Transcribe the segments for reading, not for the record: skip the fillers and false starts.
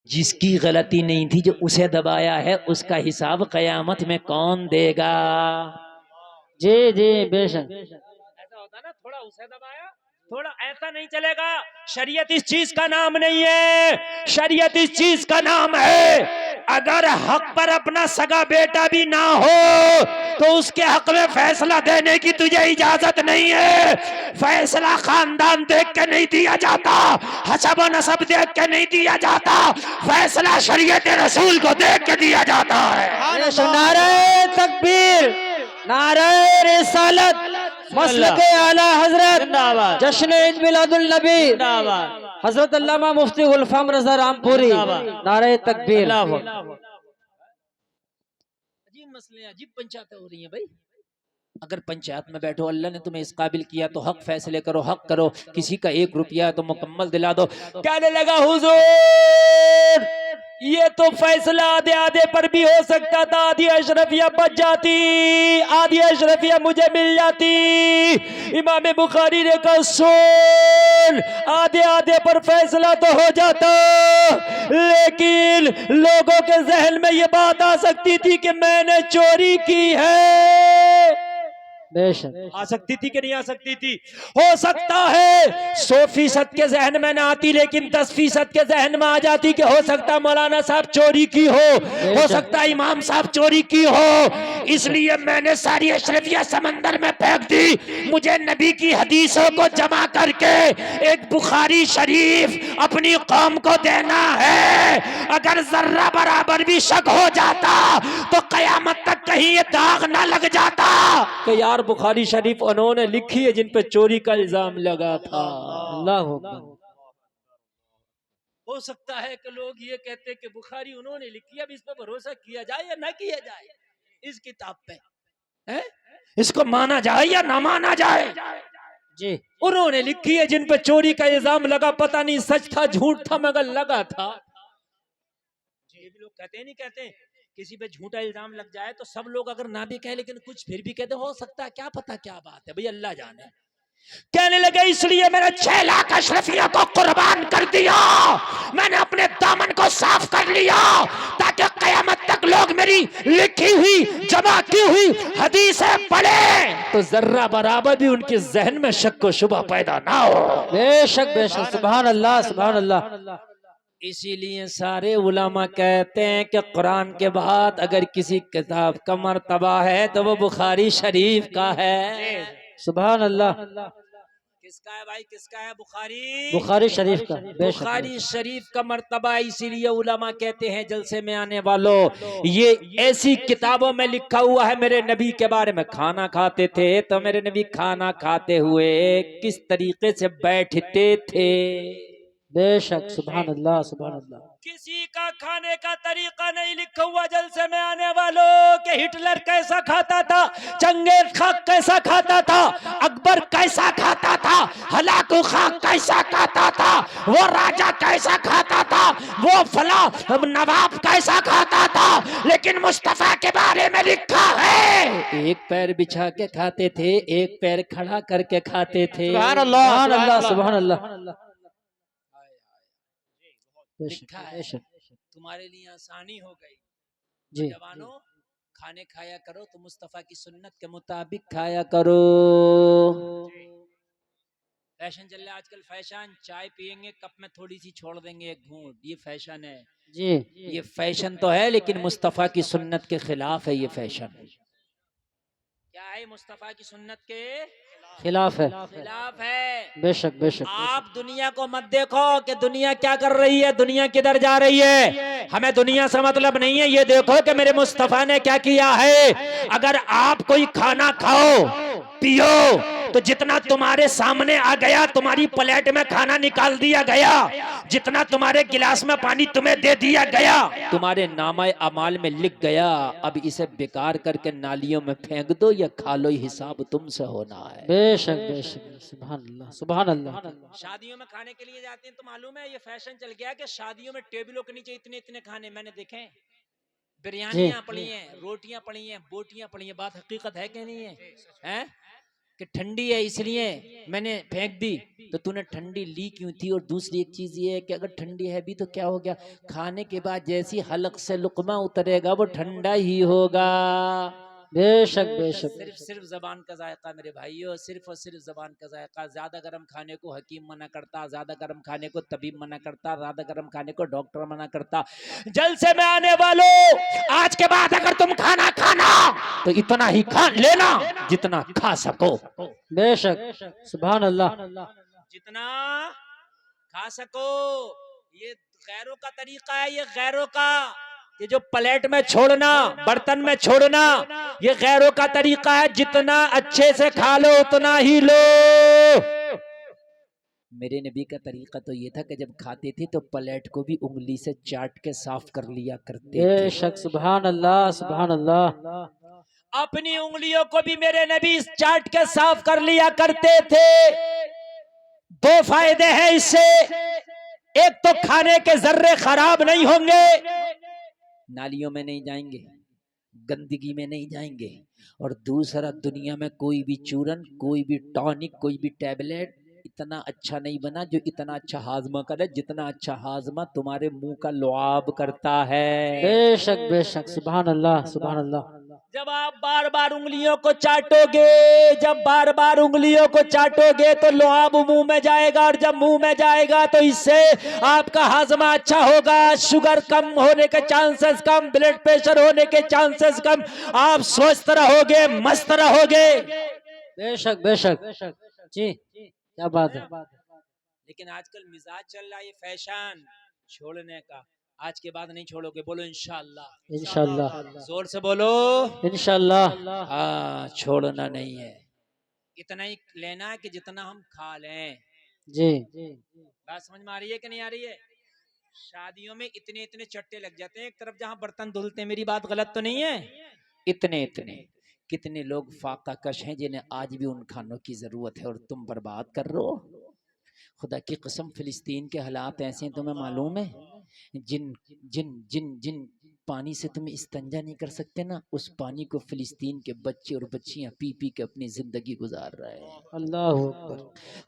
जिसकी गलती नहीं थी, जो उसे दबाया है, उसका हिसाब कयामत में कौन देगा? जी जी बेशक। ऐसा होता ना, थोड़ा उसे दबाया, थोड़ा ऐसा नहीं चलेगा। शरीयत इस चीज का नाम नहीं है। शरीयत इस चीज का नाम है, अगर हक पर अपना सगा बेटा भी ना हो तो उसके हक में फैसला देने की तुझे इजाजत नहीं है। फैसला खानदान देख के नहीं दिया जाता, हसब नसब देख के नहीं दिया जाता, फैसला शरीयत रसूल को देख के दिया जाता है। नारे तकबीर, नारे रिसालत, मसलके आला हजरत, जश्न ईद मिलादुल नबी, हजरत अल्लामा मुफ्ती गुलफाम रजा रामपुरी, नारे तकबीर। अजीब मसले, अजीब पंचायतें हो रही हैं भाई। अगर पंचायत में बैठो, अल्लाह ने तुम्हें इस काबिल किया तो हक फैसले करो, हक करो। किसी का 1 रुपया तो मुकम्मल दिला दो। कहने लगा हुजूर, ये तो फैसला आधे आधे पर भी हो सकता था, आधी अशरफिया बच जाती, आधी अशरफिया मुझे मिल जाती। इमाम बुखारी ने कहा सुन, आधे आधे पर फैसला तो हो जाता, लेकिन लोगों के जहन में ये बात आ सकती थी कि मैंने चोरी की है। आ सकती थी कि नहीं आ सकती थी? हो सकता है 100% के जहन में ना आती, लेकिन 10% के जहन में आ जाती कि हो सकता मौलाना साहब चोरी की हो सकता इमाम साहब चोरी की हो। इसलिए मैंने सारी अशरफिया समंदर में फेंक दी। मुझे नबी की हदीसों को जमा करके एक बुखारी शरीफ अपनी कौम को देना है। अगर जर्रा बराबर भी शक हो जाता तो कयामत तक कहीं ये दाग ना लग जाता कि यार बुखारी शरीफ उन्होंने लिखी है जिन पे चोरी का इल्जाम लगा था। अल्लाह हो सकता है कि लोग ये कहते कि बुखारी उन्होंने लिखी है, अब इस पर भरोसा किया जाए या ना किया जाए, इस किताब पे है? इसको माना जाए या ना माना जाए? जी। उन्होंने लिखी है जिन पे चोरी का इल्जाम लगा, पता नहीं सच था झूठ था, मगर लगा था। ये भी लोग कहते हैं, नहीं कहते किसी पे झूठा इल्जाम लग जाए तो सब लोग अगर ना भी कहे लेकिन कुछ फिर भी कहते हो सकता है, क्या पता क्या बात है भाई, अल्लाह जाने। कहने लगे इसलिए मैंने 6 लाख अशरफिया को कुर्बान कर दिया, मैंने अपने दामन को साफ कर लिया ताकि कयामत तक लोग मेरी लिखी हुई जमा की हुई हदीसें पढ़े तो जर्रा बराबर भी उनके जहन में शक व शुबा पैदा ना हो। बेशक बेशक, सुभान अल्लाह सुभान अल्लाह। इसीलिए सारे उलमा कहते हैं कि कुरान के बाद अगर किसी किताब का मर्तबा है तो वो बुखारी शरीफ का है। सुभान अल्लाह। किसका है भाई, किसका है? बुखारी शरीफ का। बुखारी शरीफ का मर्तबा। इसीलिए उलमा कहते हैं जलसे में आने वालों, ये ऐसी किताबों में लिखा हुआ है। मेरे नबी के बारे में खाना खाते थे तो मेरे नबी खाना खाते हुए किस तरीके से बैठते थे। बेशक, सुभान अल्लाह सुभान अल्लाह। किसी का खाने का तरीका नहीं लिखा हुआ जलसे में आने वालों कि हिटलर कैसा खाता था, चंगेज खां कैसा खाता था, अकबर कैसा खाता था, हलाकू खां कैसा खाता था, वो राजा कैसा खाता था, वो फला नवाब कैसा खाता था। लेकिन मुस्तफा के बारे में लिखा है एक पैर बिछा के खाते थे, एक पैर खड़ा करके खाते थे। सुभान अल्लाह सुभान अल्लाह सुभान अल्लाह। लिखा है तुम्हारे लिए आसानी हो गई जी। जवानों, खाने खाया करो तो मुस्तफा की सुन्नत के मुताबिक खाया करो। फैशन चल रहा है आजकल, फैशन चाय पियेंगे कप में थोड़ी सी छोड़ देंगे एक घूंट, ये फैशन है जी। ये फैशन तो है लेकिन मुस्तफा की सुन्नत के खिलाफ है। ये फैशन क्या है? मुस्तफा की सुन्नत के खिलाफ है। खिलाफ है। बेशक बेशक। आप दुनिया को मत देखो कि दुनिया क्या कर रही है, दुनिया किधर जा रही है, हमें दुनिया से मतलब नहीं है। ये देखो कि मेरे मुस्तफा ने क्या किया है। अगर आप कोई खाना खाओ पियो तो जितना तुम्हारे सामने आ गया, तुम्हारी प्लेट में खाना निकाल दिया गया, जितना तुम्हारे गिलास में पानी तुम्हें दे दिया गया, तुम्हारे नामा अमाल में लिख गया। अब इसे बेकार करके नालियों में फेंक दो या खा लो, हिसाब तुमसे होना है। बेशक बेशक, सुभान अल्लाह सुभान अल्लाह। शादियों में खाने के लिए जाते हैं तो मालूम है ये फैशन चल गया कि शादियों में टेबलों के नीचे इतने इतने खाने मैंने देखे हैं। बिरयानियां पड़ी हैं, रोटियां पड़ी हैं, बोटियां पड़ी हैं। बात हकीकत है कि नहीं है? हैं? कि ठंडी है इसलिए मैंने फेंक दी, तो तूने ठंडी ली क्यों थी? और दूसरी एक चीज ये है कि अगर ठंडी है भी तो क्या हो गया, खाने के बाद जैसी हलक से लुकमा उतरेगा वो ठंडा ही होगा। बेशक बेशक। सिर्फ जबान का जायका मेरे भाइयों, सिर्फ और सिर्फ जबान का जायका। ज्यादा गर्म खाने को हकीम मना करता, ज्यादा गर्म खाने को तबीब मना करता, ज्यादा गर्म खाने को डॉक्टर मना करता। जलसे में आने वालों, आज के बाद अगर तुम खाना खाना तो इतना ही खा लेना जितना खा सको। बेशक सुभान अल्लाह। जितना खा सको। ये गैरों का तरीका है, ये गैरों का, ये जो प्लेट में छोड़ना, बर्तन में छोड़ना, ये गैरों का तरीका है। जितना अच्छे से खा लो उतना ही लो। मेरे नबी का तरीका तो ये था कि जब खाते थे तो प्लेट को भी उंगली से चाट के साफ कर लिया करते थे। बेशक सुभान अल्लाह सुभान अल्लाह। अपनी उंगलियों को भी मेरे नबी चाट के साफ कर लिया करते थे। दो फायदे हैं इससे, एक तो खाने के जर्रे खराब नहीं होंगे, नालियों में नहीं जाएंगे, गंदगी में नहीं जाएंगे, और दूसरा दुनिया में कोई भी चूरन, कोई भी टॉनिक, कोई भी टैबलेट इतना अच्छा नहीं बना जो इतना अच्छा हाजमा करे जितना अच्छा हाजमा तुम्हारे मुंह का लुआब करता है। बेशक बेशक सुभान अल्लाह सुभान अल्लाह। जब आप बार बार उंगलियों को चाटोगे, जब बार बार उंगलियों को चाटोगे तो लुआब मुंह में जाएगा, और जब मुंह में जाएगा तो इससे आपका हाजमा अच्छा होगा, शुगर कम होने के चांसेस कम, ब्लड प्रेशर होने के चांसेस कम, आप स्वस्थ रहोगे, मस्त रहोगे। बेशक बेशक जी, क्या बात है। लेकिन आजकल मिजाज चल रहा है ये फैशन छोड़ने का, आज के बाद नहीं छोड़ोगे, बोलो इंशाअल्लाह। इंशाअल्लाह, जोर से बोलो इंशाअल्लाह। हाँ, छोड़ना नहीं है, इतना ही लेना है कि जितना हम खा लें। जी बात समझ में आ रही है कि नहीं आ रही है? शादियों में इतने इतने चट्टे लग जाते हैं, एक तरफ जहां बर्तन धुलते हैं, मेरी बात गलत तो नहीं है? इतने इतने कितने लोग फाका कश हैं जिन्हें आज भी उन खानों की जरूरत है, और तुम बर्बाद कर रहे हो। खुदा की कसम, फिलिस्तीन के हालात ऐसे हैं, तुम्हें मालूम है? जिन जिन जिन जिन पानी से तुम इस्तंजा नहीं कर सकते ना, उस पानी को फिलिस्तीन के बच्चे और बच्चियां पी पी के अपनी जिंदगी गुजार रहे हैं। अल्लाह अकबर।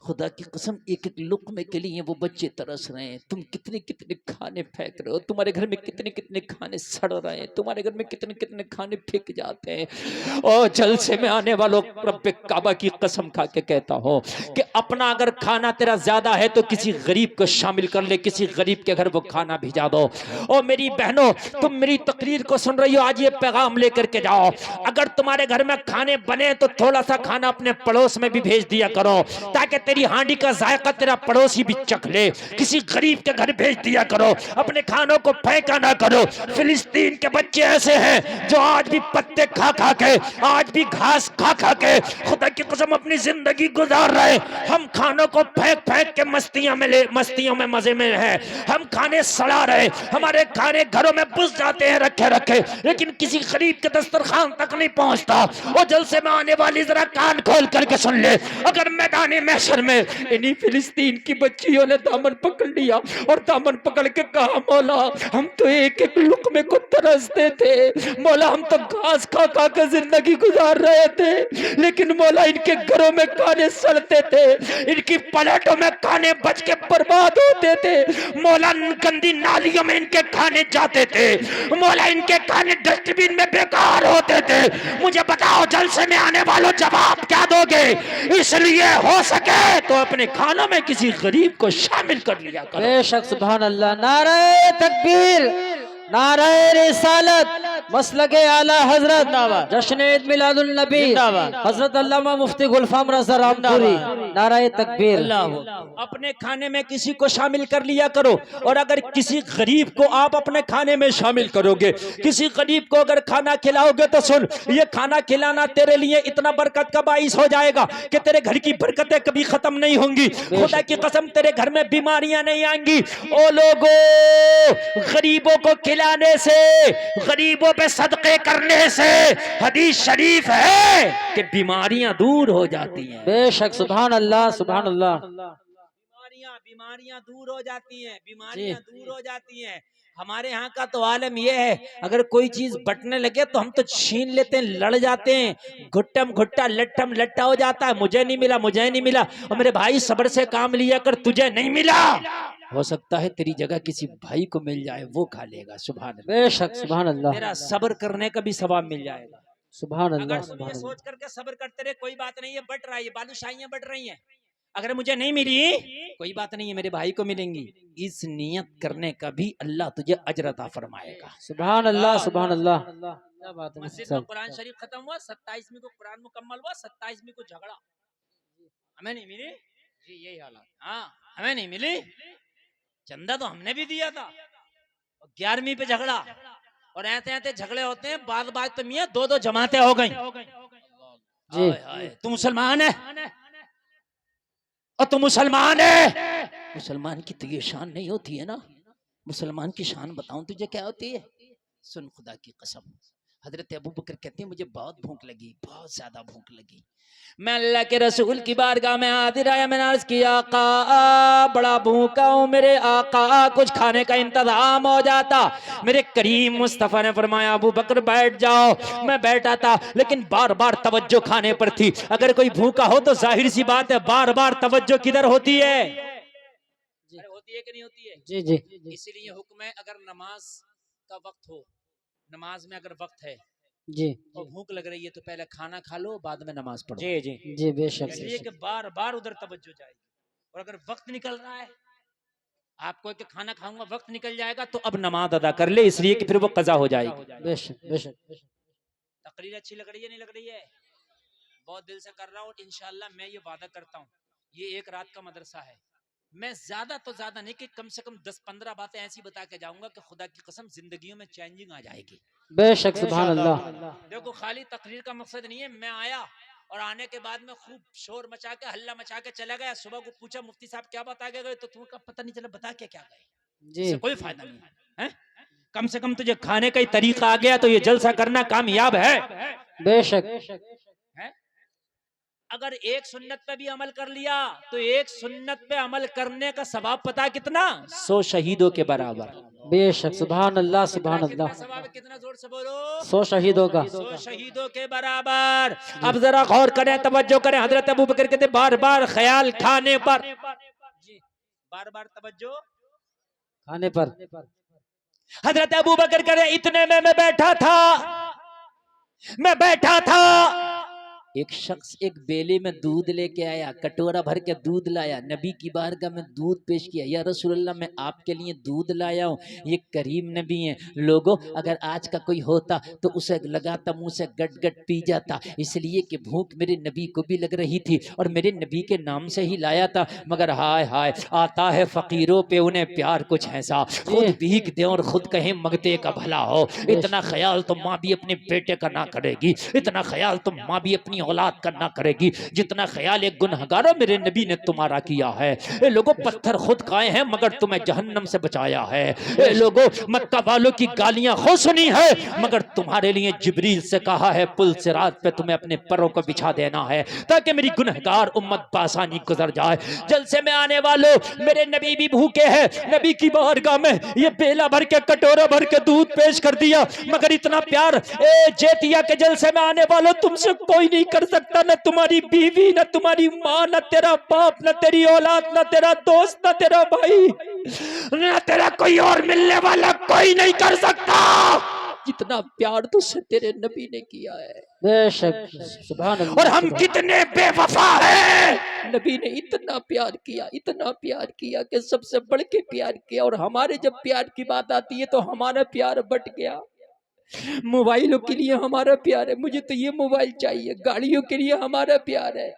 खुदा की कसम, एक एक लुक्मे के लिए वो बच्चे तरस रहे हैं। तुम कितने कितने खाने फेंक रहे हो, तुम्हारे घर में कितने कितने खाने सड़ रहे हैं, तुम्हारे घर में कितने कितने खाने फेंक जाते हैं। और जलसे में आने वालों, रब्बे काबा की कसम खा के कहता हूँ कि अपना अगर खाना तेरा ज्यादा है तो किसी गरीब को शामिल कर ले, किसी गरीब के घर वो खाना भिजा दो। और मेरी बहनों, तुम मेरी तकरीर को सुन रही हो, आज ये पैगाम लेकर के जाओ, अगर तुम्हारे घर में खाने बने तो थोड़ा सा खाना अपने पड़ोस में भी भेज दिया करो, ताकि तेरी हांडी का जायका तेरा पड़ोसी भी चख ले। किसी गरीब के घर भेज दिया करो, अपने खानों को फेंका ना करो। फिलिस्तीन के बच्चे ऐसे हैं जो आज भी पत्ते खा खा के, आज भी घास खा खा के खुदा की कसम अपनी जिंदगी गुजार रहे। हम खानों को फेंक फेंक के मस्तियों में मजे में है, हम खाने सड़ा रहे, हमारे खाने घरों में बुझ जाते हैं रखे रखे, लेकिन किसी गरीब के दस्तरखान तक नहीं पहुंचता। वो जलसे में आने वाली जरा कान खोल करके सुन ले, अगर मैदान महशर में इन्हीं फिलिस्तीन की बच्चियों ने दामन पकड़ लिया और दामन पकड़ के कहा, मौला हम तो एक एक लुक़मे को तरसते थे, मौला हम तो घास खा खा के जिंदगी गुजार रहे थे, लेकिन मौला इनके घरों में खाने सड़ते थे, इनकी प्लेटों में खाने बच के बर्बाद होते थे, मौला गंदी नालियों में इनके खाने जाते थे, मौला इनके खाने डस्टबिन में बेकार होते थे। मुझे बताओ जलसे में आने वालों जवाब क्या दोगे? इसलिए हो सके तो अपने खानों में किसी गरीब को शामिल कर लिया करो। बेशक सुभान अल्लाह। नारे तकबीर, नारे रिसालत, मसलके आला हजरत, जश्न ईद मिलादुल नबी, हजरत अल्लामा मुफ्ती गुलफाम रज़ा रामपुरी, नारे तकबीर। अपने खाने में किसी को शामिल कर लिया करो, और अगर किसी गरीब को आप अपने खाने में शामिल करोगे, किसी गरीब को अगर खाना खिलाओगे तो सुन, ये खाना खिलाना तेरे लिए इतना बरकत का बाइस हो जाएगा कि तेरे घर की बरकतें कभी खत्म नहीं होंगी। खुदा की कसम, तेरे घर में बीमारियां नहीं आएंगी। ओ लोगों, गरीबों को खिलाने से, गरीबों पे सदके करने से हदीस शरीफ है कि बीमारियां दूर हो जाती हैं। बेशक सुभान अल्लाह सुभान अल्लाह। बीमारियां दूर हो जाती हैं, बीमारियां दूर हो जाती हैं। हमारे यहाँ का तो आलम ये है, अगर कोई चीज बटने लगे तो हम तो छीन लेते हैं, लड़ जाते हैं, घुट्टम घुट्टा लट्ठम लट्टा हो जाता है, मुझे नहीं मिला, मुझे नहीं मिला। और मेरे भाई सब्र से काम लिया कर, तुझे नहीं मिला, हो सकता है तेरी जगह किसी भाई को मिल जाए, वो खा लेगा। सुभान अल्लाह, बेशक सुभान अल्लाह, तेरा सब्र करने का भी सवाब मिल जाएगा। सुभान अगर अल्लाह, तुम सुभान ये अल्लाह। सोच करके सब्र करते रहे, कोई बात नहीं है, बट रहा है, बालूशाहियां बट रही हैं, अगर मुझे नहीं मिली कोई बात नहीं है, मेरे भाई को मिलेंगी, इस नियत करने का भी अल्लाह तुझे अजर अता फरमाएगा। सुभान अल्लाह, सुभान अल्लाह। क्या बात है मस्जिद में साहब। कुरान शरीफ खत्म हुआ, 27वीं को कुरान मुकम्मल हुआ, 27वीं को झगड़ा, हमें नहीं मिली जी, यही हालत। हाँ, हमें नहीं मिली, चंदा तो हमने भी दिया था, 11वीं पे झगड़ा, और ऐसे ऐसे झगड़े होते हैं, बाद बाद तो मियां दो दो जमातें हो गई। जी। तू मुसलमान है और तू मुसलमान है, मुसलमान की तो ये शान नहीं होती है ना। मुसलमान की शान बताऊं तुझे क्या होती है, सुन खुदा की कसम। हजरत अबू बकर कहते हैं मुझे बहुत भूख लगी, बहुत ज्यादा भूख लगी, मैं अल्लाह के रसूल की बारगाह में हाजिर आया, मैंने अर्ज किया आका बड़ा भूखा हूं, मेरे आका कुछ खाने का इंतजाम हो जाता। मेरे करीम मुस्तफा ने फरमाया अबू बकर बैठ जाओ। मैं बैठा था, लेकिन बार बार तवज्जो खाने पर थी। अगर कोई भूखा हो तो जाहिर सी बात है बार बार तवज्जो किधर होती है, होती है कि नहीं होती है? जी जी। इसीलिए हुक्म है, अगर नमाज का वक्त हो, नमाज में अगर वक्त है जी और भूख लग रही है तो पहले खाना खा लो, बाद में नमाज पढ़ो। जी जी जी, बेशक। इसलिए कि बार बार उधर तवज्जो जाएगी। और अगर वक्त निकल रहा है, आपको कि खाना खाऊंगा, वक्त निकल जाएगा, तो अब नमाज अदा कर ले, इसलिए कि फिर वो कज़ा हो जाएगी। बेशक बेशक। तकरीर अच्छी लग रही है, नहीं लग रही है? बहुत दिल से कर रहा हूँ, इंशाल्लाह मैं ये वादा करता हूँ, ये एक रात का मदरसा है, मैं ज्यादा तो ज्यादा नहीं कि कम से कम 10-15 बातें ऐसी बता के जाऊंगा कि खुदा की कसम जिंदगियों में चेंजिंग आ जाएगी। बेशक सुभान अल्लाह। देखो खाली तकरीर का मकसद नहीं है, मैं आया और आने के बाद में खूब शोर मचा के हल्ला मचा के चला गया, सुबह को पूछा मुफ्ती साहब क्या बता के गए, तो तुम्हें पता नहीं चला बता के क्या गए, इससे कोई फायदा नहीं है। कम से कम तुझे खाने का ही तरीका आ गया तो ये जलसा करना कामयाब है। बेशक। अगर एक सुन्नत पे भी अमल कर लिया तो एक सुन्नत पे अमल करने का सवाब पता कितना, 100 शहीदों के बराबर। बेशक सुभान अल्लाह, सुभान अल्लाह। सवाब कितना, जोर से बोलो। 100 शहीदों का। 100 शहीदों के बराबर। अब जरा गौर करें, तवज्जो करें, हजरत अबू बकर कहते बार बार ख्याल खाने पर, जी बार बार तवज्जो खाने पर। हजरत अबू बकर करे, इतने में मैं बैठा था, एक शख्स एक बेले में दूध लेके आया, कटोरा भर के दूध लाया, नबी की बारगाह में दूध पेश किया, या रसूलल्लाह मैं आपके लिए दूध लाया हूँ, ये करीम नबी हैं। लोगों अगर आज का कोई होता तो उसे लगाता, मुंह से गट गट पी जाता, इसलिए कि भूख मेरे नबी को भी लग रही थी और मेरे नबी के नाम से ही लाया था। मगर हाय हाय, आता है फकीरों पे उन्हें प्यार कुछ ऐसा, खुद भीख दे और खुद कहे मंगते का भला हो। इतना ख्याल तो माँ भी अपने बेटे का ना करेगी, इतना ख्याल तो माँ भी अपनी औलाद का ना करेगी, जितना ख्याल एक गुनहगारों मेरे नबी ने तुम्हारा किया है। ए लोगों, पत्थर खुद खाए हैं मगर तुम्हें जहन्नम से बचाया है। ए लोगों, मक्का वालों की गालियां हो सुनी है मगर तुम्हारे लिए जिब्रील से कहा है पुल सिरात पे तुम्हें अपने पैरों को बिछा देना है ताकि मेरी गुनहगार उम्मत बासानी गुजर जाए। जलसे में आने वालों, मेरे नबी भी भूखे हैं, नबी की बारगाह में ये बेला भर के कटोरा भर के दूध पेश कर दिया, मगर इतना प्यार ए जेतिया के जलसे में आने वालों तुमसे कोई नहीं कर सकता, न तुम्हारी बीवी, न तुम्हारी माँ, न तेरा बाप, न तेरी औलाद, न तेरा दोस्त, न तेरा भाई, न तेरा कोई और मिलने वाला कोई नहीं कर सकता जितना प्यार तुझसे तेरे नबी ने किया है। बेशक सुभान अल्लाह। और हम कितने बेवफा हैं, नबी ने इतना प्यार किया, इतना प्यार किया कि सबसे बढ़ के प्यार किया। और हमारे जब प्यार की बात आती है तो हमारा प्यार बट गया। मोबाइलों के लिए हमारा प्यार है, मुझे तो ये मोबाइल चाहिए, गाड़ियों के लिए हमारा प्यार है,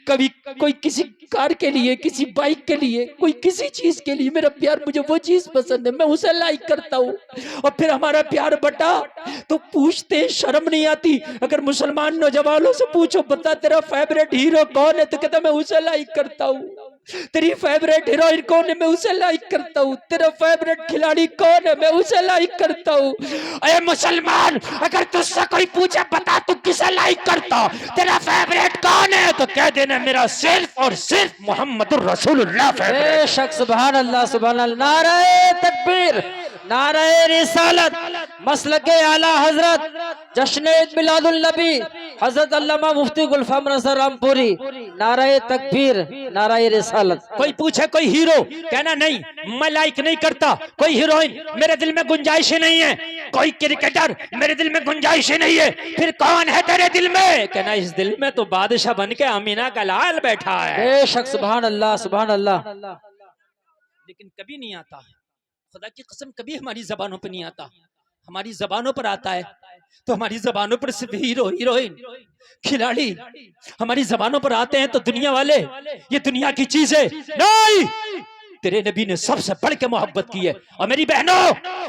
कभी कोई किसी कार के लिए, किसी बाइक के लिए, कोई किसी चीज के लिए मेरा प्यार, मुझे वो चीज पसंद है, मैं उसे लाइक करता हूँ। और फिर हमारा प्यार बटा तो पूछते, शर्म नहीं आती। अगर मुसलमान नौजवानों से पूछो बता तेरा फेवरेट हीरो कौन है, तो कहता मैं उसे लाइक करता हूँ। तेरी फेवरेट हीरोइन कौन है, मैं उसे लाइक करता हूँ। तेरा फेवरेट खिलाड़ी कौन है, मैं उसे लाइक करता हूँ। अरे मुसलमान, अगर तुझसे कोई पूछे बता तू किसे लाइक करता, तेरा फेवरेट कौन है, तो कह देना मेरा सिर्फ और सिर्फ मोहम्मदुर रसूलुल्लाह फेवरेट। बेशक सुभान अल्लाह सुभान अल्लाह। नारे तकबीर, नारे रिसालत, मसलके आला हजरत जश्न मिलादुल नबी हजरत अल्लामा मुफ्ती गुलफाम रज़ा रामपुरी। नारे तकबीर, नारे रिसालत। कोई पूछे कोई हीरो, कहना नहीं मैं लाइक नहीं करता। कोई हीरोइन, मेरे दिल में गुंजाइश ही नहीं है। कोई क्रिकेटर, मेरे दिल में गुंजाइश ही नहीं है। फिर कौन है तेरे दिल में, कहना इस दिल में तो बादशाह बन के अमीना का लाल बैठा है। बेशक सुभान अल्लाह सुभान अल्लाह। लेकिन कभी नहीं आता, खुदा की कसम कभी हमारी जबानों पर नहीं आता। हमारी जबानों पर आता है तो हमारी जबानों पर सिर्फ हीरो हीरोइन खिलाड़ी हमारी जबानों पर आते हैं तो दुनिया वाले, ये दुनिया की चीजें नहीं, तेरे नबी ने सबसे बढ़ के मोहब्बत की है। और मेरी बहनों,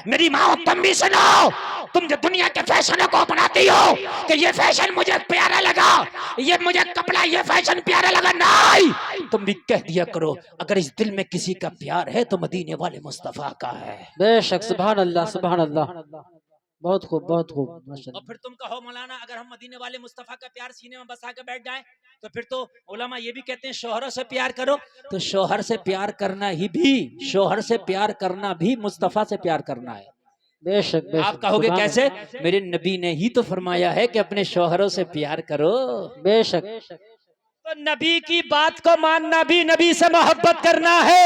मेरी माँ, तुम भी सुनो, तुम जो दुनिया के फैशनों को अपनाती हो कि ये फैशन मुझे प्यारा लगा, ये मुझे कपड़ा, ये फैशन प्यारा लगा, नहीं, तुम भी कह दिया करो अगर इस दिल में किसी का प्यार है तो मदीने वाले मुस्तफा का है। बेशक सुभान अल्लाह सुभान अल्लाह। बहुत खूब बहुत खूब और माशाअल्लाह। फिर तुम कहो मौलाना अगर हम मदीने वाले मुस्तफा का प्यार सीने में बसा के बैठ जाएं तो फिर तो उलमा ये भी कहते हैं शोहरों से प्यार करो। तो शोहर से प्यार करना ही भी, शोहर से प्यार करना भी मुस्तफा से प्यार करना है। बेशक बेशक। आप कहोगे सुभान कैसे, अल्लाह। मेरे नबी ने ही तो फरमाया है कि अपने शोहरों से प्यार करो। बेशक तो नबी की बात को मानना भी नबी से मोहब्बत करना है।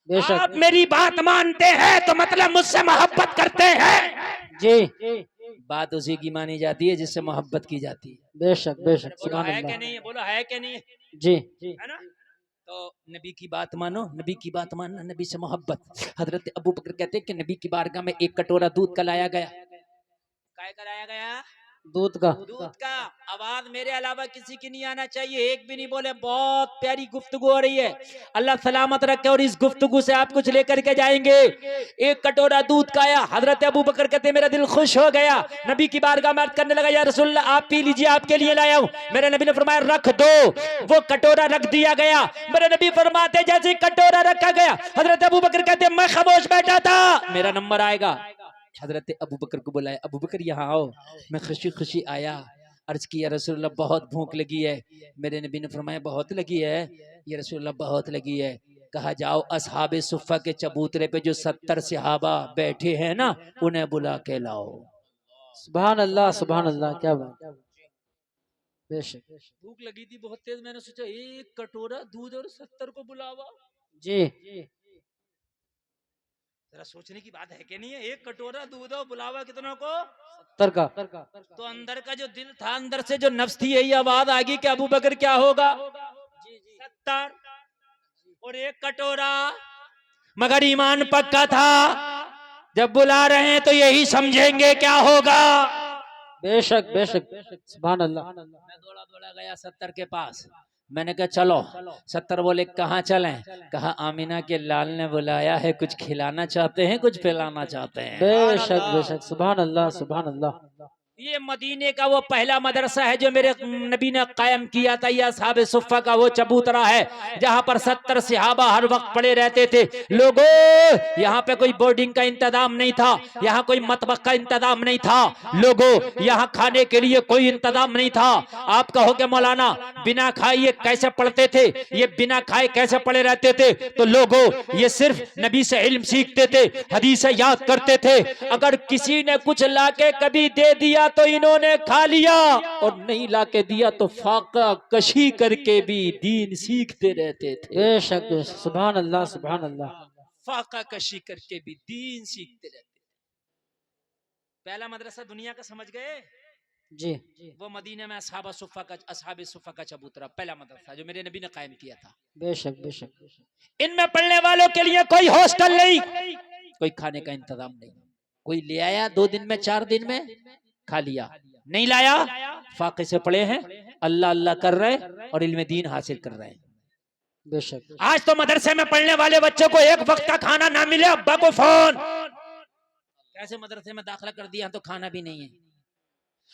बेशक। आप मेरी बात मानते हैं तो मतलब मुझसे मोहब्बत करते हैं। जी बात उसी की मानी जाती है जिससे मोहब्बत की जाती है। बेशक बेशक बोलो सुभान है कि अल्लाह। नहीं, बोलो है कि नहीं, जी है ना। तो नबी की बात मानो, नबी की बात मानना, नबी से मोहब्बत। हजरत अबू बकर कहते हैं कि नबी की बारगाह में एक कटोरा दूध का लाया गया। काय का लाया गया? दूध का। दूध का। आवाज मेरे अलावा किसी की नहीं आना चाहिए, एक भी नहीं बोले। बहुत प्यारी गुफ्तगू हो रही है, अल्लाह सलामत रखे। और इस गुफ्तगू से आप कुछ लेकर के जाएंगे। एक कटोरा दूध का आया, हजरत अबू बकर कहते मेरा दिल खुश हो गया। नबी की बारगाह में अर्ज करने लगा, या रसूलल्लाह आप पी लीजिए, आपके लिए लाया हूं। मेरे नबी ने फरमाया रख दो। वो कटोरा रख दिया गया। मेरे नबी फरमाते जैसे कटोरा रखा गया, हजरत अबू बकर कहते मैं खामोश बैठा था, मेरा नंबर आएगा। हजरत अबू बकर को बुलाया, अबू बकर यहाँ आओ। मैं खुशी खुशी आया, अर्ज किया रसूलल्लाह बहुत भूख लगी है। मेरे नबी ने फरमाया बहुत लगी है, ये रसूलल्लाह बहुत लगी है। कहा जाओ असहाबे सुफ़ा के चबूतरे पे जो 70 सहाबा बैठे हैं ना, उन्हें बुला के लाओ। सुभान अल्लाह सुभान अल्लाह। क्या बात। बेशक। भूख लगी थी बहुत तेज, मैंने सोचा एक कटोरा दूध और 70 को बुलावा। जी जरा सोचने की बात है कि नहीं है, एक कटोरा दूध और बुलावा कितनों को? 70 का। तो अंदर का जो दिल था, अंदर से जो नफ्स थी, यही आवाज आ गई कि अबू बकर क्या होगा? 70 और एक कटोरा। मगर ईमान पक्का था, जब बुला रहे हैं तो यही समझेंगे क्या होगा। बेशक बेशक सुभान अल्लाह। मैं दौड़ा दौड़ा गया 70 के पास। मैंने कहा चलो। 70 बोले कहाँ चलें? कहा आमीना के लाल ने बुलाया है, कुछ खिलाना चाहते हैं, कुछ पिलाना चाहते हैं। बेशक बेशक सुभान अल्लाह सुभान अल्लाह। ये मदीने का वो पहला मदरसा है जो मेरे नबी ने कायम किया था। यह असहाबे सुफ़ा का वो चबूतरा है जहां पर 70 सहाबा हर वक्त पड़े रहते थे। लोगों, यहाँ पे कोई बोर्डिंग का इंतजाम नहीं था, यहाँ कोई मतबख का इंतजाम नहीं था। लोगों, यहाँ खाने के लिए कोई इंतजाम नहीं था। आप कहोगे मौलाना बिना खाए ये कैसे पढ़ते थे, ये बिना खाए कैसे पड़े रहते थे? तो लोगों, ये सिर्फ नबी से इल्म सीखते थे, हदीसें याद करते थे। अगर किसी ने कुछ लाके कभी दे दिया तो इन्होंने खा लिया, और नहीं लाके दिया तो फाका कशी करके भी दीन सीखते रहते थे। बेशक बेशक सुभान अल्लाह सुभान अल्लाह। फाका कशी करके भी दीन सीखते रहते थे। पहला मदरसा दुनिया का समझ गए? जी वो मदीने में असहाबे सुफ़ा का चबूतरा पहला मदरसा जो मेरे नबी ने कायम किया था। बेशक बेशक। इनमें पढ़ने वालों के लिए कोई हॉस्टल नहीं, कोई खाने का इंतजाम नहीं। कोई ले आया 2 दिन में 4 दिन में खा लिया, नहीं लाया फाके से पड़े हैं, अल्लाह अल्लाह कर रहे और इल्म दीन हासिल कर रहे हैं। बेशक। आज तो मदरसे में पढ़ने वाले बच्चों को एक वक्त का खाना ना मिले, अब्बा को फोन। कैसे मदरसे में दाखिला कर दिया तो खाना भी नहीं है।